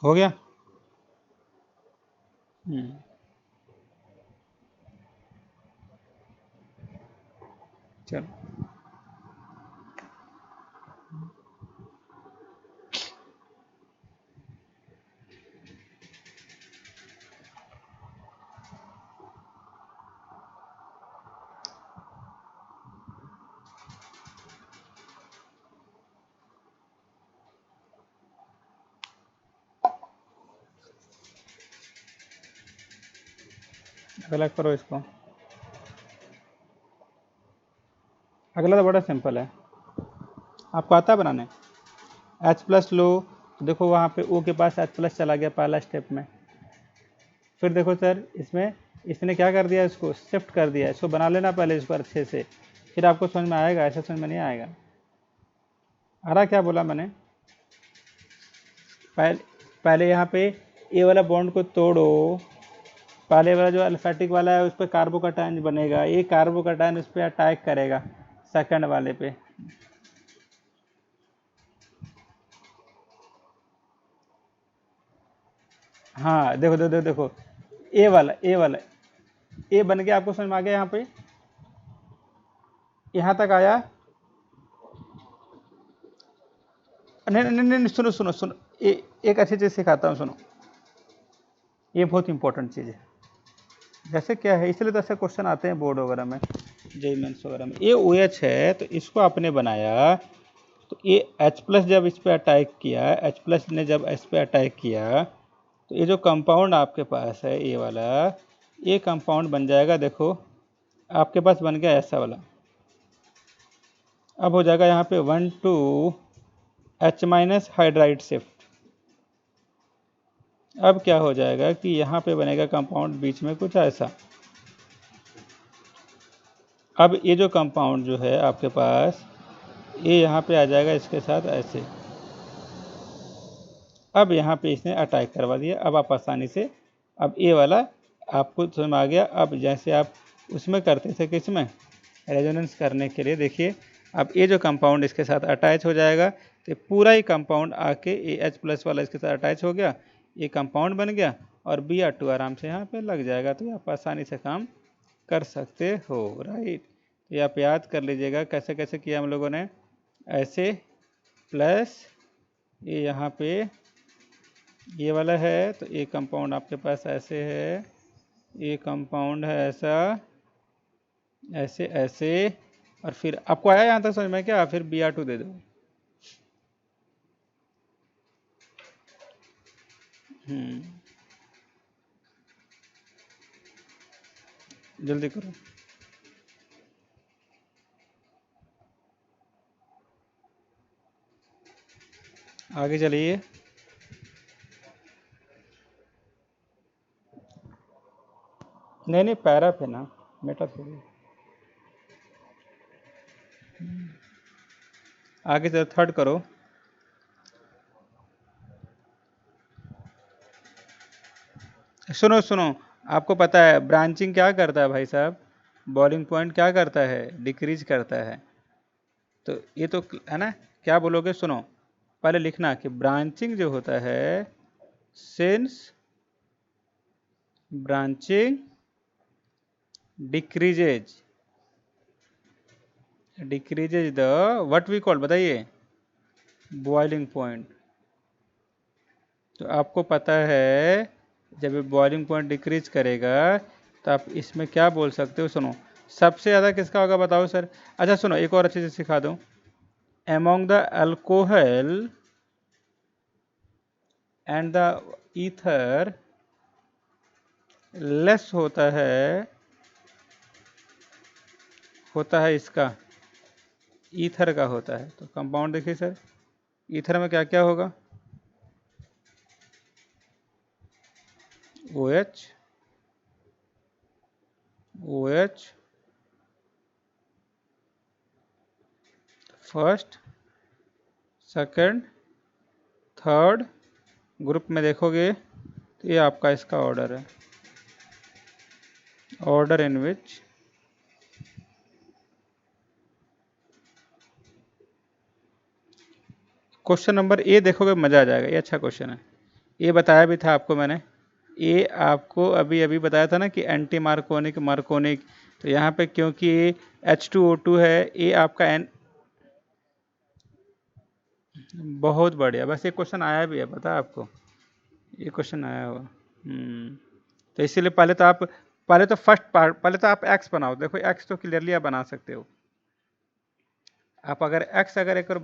हो गया। चलो अगला करो इसको। अगला तो बड़ा सिंपल है, आपको आता है बनाने। H+ लो, तो देखो वहाँ पे O के पास H+ चला गया पहला स्टेप में। फिर देखो सर इसमें इसने क्या कर दिया, इसको शिफ्ट कर दिया। इसको बना लेना पहले इसको अच्छे से, फिर आपको समझ में आएगा, ऐसा समझ में नहीं आएगा। आ रहा क्या बोला मैंने? पहले यहाँ पे ए वाला बॉन्ड को तोड़ो, पहले वाला जो अल्फेटिक वाला है उस पर कार्बोकैटायन बनेगा, ये कार्बोकैटायन उस पर अटैक करेगा सेकंड वाले पे। हाँ देखो देखो देखो देखो, ए वाला ए बन गया, आपको समझ में आ गया? यहाँ पे यहाँ तक आया? नहीं नहीं नहीं, सुनो सुनो सुनो, एक अच्छी चीज़ सिखाता हूँ, सुनो। ये बहुत इंपॉर्टेंट चीज़ है। जैसे क्या है, इसलिए तो ऐसे क्वेश्चन आते हैं बोर्ड वगैरह में, जेईई मेंस वगैरह में। ये OH है तो इसको आपने बनाया, तो ये H+ जब इस पर अटैक किया, H+ ने जब इस पर अटैक किया, तो ये जो कंपाउंड आपके पास है ये वाला, ये कंपाउंड बन जाएगा। देखो आपके पास बन गया ऐसा वाला। अब हो जाएगा यहाँ पे 1,2H- हाइड्राइड शिफ्ट। अब क्या हो जाएगा कि यहाँ पे बनेगा कंपाउंड बीच में कुछ ऐसा। अब ये जो कंपाउंड जो है आपके पास, ये यहाँ पे आ जाएगा इसके साथ ऐसे। अब यहाँ पे इसने अटैक करवा दिया। अब आप आसानी से, अब ये वाला आपको समझ में आ गया। अब जैसे आप उसमें करते थे, किसमें, रेजोनेंस करने के लिए, देखिए अब ये जो कंपाउंड इसके साथ अटैच हो जाएगा, तो पूरा ही कंपाउंड आके ये H+ वाला इसके साथ अटैच हो गया, ये कंपाउंड बन गया, और Br2 आराम से यहाँ पे लग जाएगा। तो आप आसानी से काम कर सकते हो, राइट। तो ये आप याद कर लीजिएगा कैसे कैसे किया हम लोगों ने। ऐसे प्लस ये यहाँ पे ये वाला है, तो ये कंपाउंड आपके पास ऐसे है, ये कंपाउंड है ऐसा, ऐसे ऐसे, और फिर आपको आया यहाँ तक समझ में क्या? फिर Br2 दे दो। जल्दी करो। आगे चलिए। नहीं नहीं, पैरा पे ना, मेटा थोड़ी। आगे चलो, थर्ड करो। सुनो सुनो, आपको पता है ब्रांचिंग क्या करता है भाई साहब? बॉइलिंग पॉइंट क्या करता है? डिक्रीज करता है। तो ये तो है ना, क्या बोलोगे? सुनो, पहले लिखना कि ब्रांचिंग जो होता है, since branching decreases the what we call, बताइए, बॉइलिंग पॉइंट। तो आपको पता है जब ये बॉइलिंग पॉइंट डिक्रीज करेगा तो आप इसमें क्या बोल सकते हो? सुनो, सबसे ज़्यादा किसका होगा बताओ सर? अच्छा सुनो, एक और अच्छी चीज़ सिखा दूँ। Among the alcohol and the ether less होता है इसका, ईथर का होता है। तो कंपाउंड देखिए सर, ईथर में क्या क्या होगा? OH, OH first, second, third group में देखोगे तो ये आपका इसका ऑर्डर है, order in which question number A देखोगे मज़ा आ जाएगा, ये अच्छा क्वेश्चन है। ये बताया भी था आपको मैंने, ये आपको अभी अभी बताया था ना कि एंटी मार्कोनिक मार्कोनिक। तो यहाँ पे क्योंकि H2O2 है, ये आपका एन, बहुत बढ़िया। बस ये क्वेश्चन आया भी है, पता है आपको, ये क्वेश्चन आया हुआ। तो इसीलिए पहले तो फर्स्ट पार्ट, पहले तो आप एक्स बनाओ। देखो एक्स तो क्लियरली आप बना सकते हो। आप अगर एक्स अगर एक और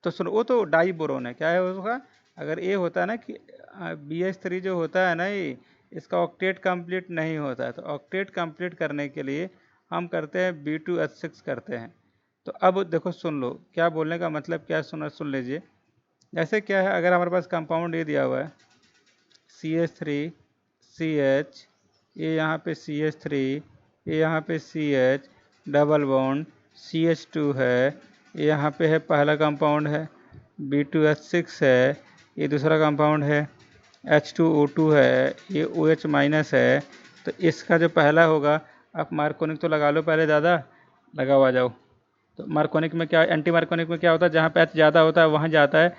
तो सुनो, वो तो डाई बोरोन है, क्या है उसका? अगर ये होता है ना कि BH3 जो होता है ना, ये इसका ऑक्टेट कंप्लीट नहीं होता है, तो ऑक्टेट कंप्लीट करने के लिए हम करते हैं B2H6 करते हैं। तो अब देखो सुन लो क्या बोलने का मतलब क्या है, सुन लीजिए। जैसे क्या है, अगर हमारे पास कंपाउंड ये दिया हुआ है CH3CH, ये यहाँ पे CH3, ये यहाँ पे CH डबल बॉन्ड CH2 है, ये यहाँ पे है पहला कंपाउंड है B2H6 है, ये दूसरा कंपाउंड है H2O2 है, ये OH माइनस है। तो इसका जो पहला होगा, आप मार्कोनिक तो लगा लो पहले, दादा लगा हुआ जाओ। तो मार्कोनिक में क्या, एंटी मार्कोनिक में क्या होता है, जहाँ पे H ज़्यादा होता है वहाँ जाता है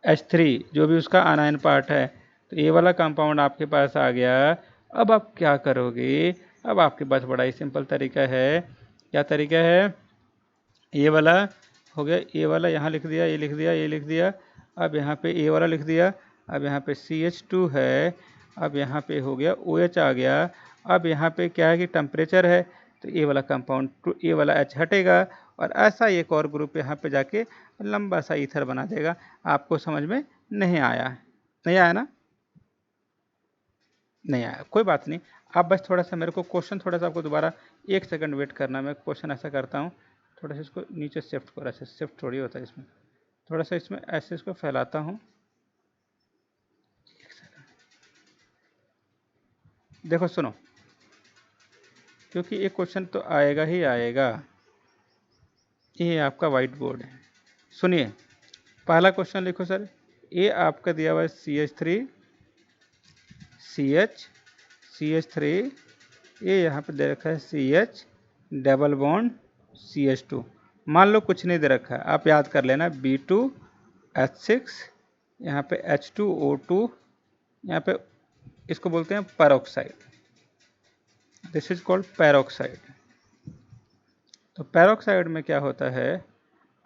H3 जो भी उसका आनायन पार्ट है। तो ये वाला कंपाउंड आपके पास आ गया। अब आप क्या करोगे, अब आपके पास बड़ा ही सिंपल तरीका है। क्या तरीका है, ये वाला हो गया, ये वाला यहाँ लिख दिया, ये लिख दिया, ये लिख दिया। अब यहाँ पे ये वाला लिख दिया। अब यहाँ पे CH2 है। अब यहाँ पे हो गया OH आ गया। अब यहाँ पे क्या है कि टेम्परेचर है, तो ये वाला कंपाउंड, ये वाला H हटेगा और ऐसा एक और ग्रुप यहाँ पे जाके लंबा सा ईथर बना देगा। आपको समझ में नहीं आया? नहीं आया ना? नहीं आया, कोई बात नहीं। आप बस थोड़ा सा मेरे को क्वेश्चन, थोड़ा सा आपको दोबारा 1 सेकंड वेट करना। मैं क्वेश्चन ऐसा करता हूँ, थोड़ा सा इसको नीचे शिफ्ट करो। ऐसे शिफ्ट थोड़ी होता है इसमें, थोड़ा सा इसमें ऐसे इसको फैलाता हूँ। देखो सुनो, क्योंकि ये क्वेश्चन तो आएगा ही आएगा। ये आपका वाइट बोर्ड है, सुनिए। पहला क्वेश्चन लिखो सर। ये आपका दिया हुआ है CH3 CH CH3, ये यहाँ पे दे रखा है CH डबल बॉन्ड CH2। मान लो कुछ नहीं दे रखा है, आप याद कर लेना B2H6, यहाँ पे H2O2, यहाँ पे इसको बोलते हैं peroxide. This is called peroxide. तो पैरोक्साइड में क्या होता है,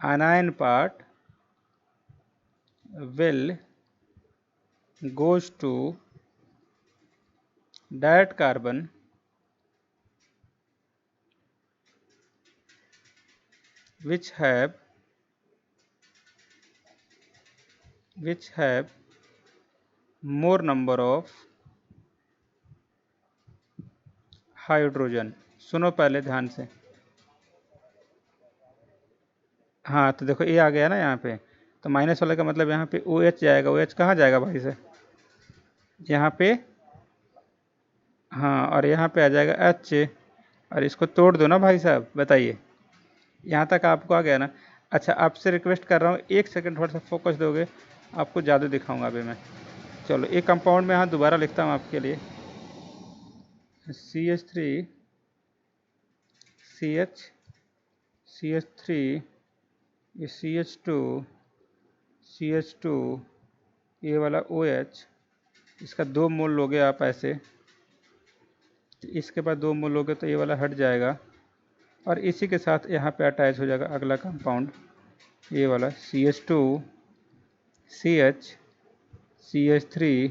आनायन part will goes to that carbon which have more number of hydrogen. सुनो पहले ध्यान से। हाँ तो देखो ये आ गया ना यहाँ पे, तो माइनस वाले का मतलब यहाँ पे OH जाएगा। OH कहाँ जाएगा भाई से, यहाँ पे, हाँ, और यहाँ पे आ जाएगा H। और इसको तोड़ दो ना भाई साहब, बताइए यहाँ तक आपको आ गया ना? अच्छा, आपसे रिक्वेस्ट कर रहा हूँ 1 सेकंड थोड़ा सा फोकस दोगे, आपको जादू दिखाऊंगा अभी मैं। चलो एक कंपाउंड में यहाँ दोबारा लिखता हूँ आपके लिए, CH3 CH CH3, ये CH2 ये वाला OH, इसका 2 मोल लोगे आप ऐसे, इसके बाद 2 मोल लोगे तो ये वाला हट जाएगा और इसी के साथ यहाँ पे अटैच हो जाएगा अगला कंपाउंड, ये वाला CH2 CH CH3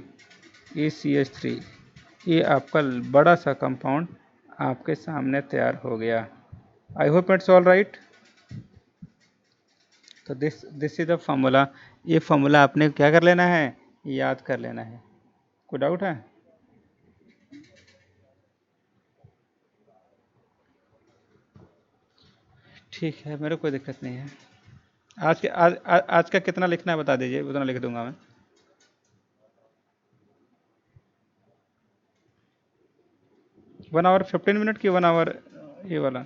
ये CH3। ये आपका बड़ा सा कंपाउंड आपके सामने तैयार हो गया। I hope it's all right. तो दिस इज द फॉर्मूला। ये फॉर्मूला आपने क्या कर लेना है, याद कर लेना है। कोई डाउट है? ठीक है, मेरे कोई दिक्कत नहीं है। आज का कितना लिखना है बता दीजिए, उतना लिख दूंगा मैं। 1 आवर 15 मिनट की 1 आवर ये वाला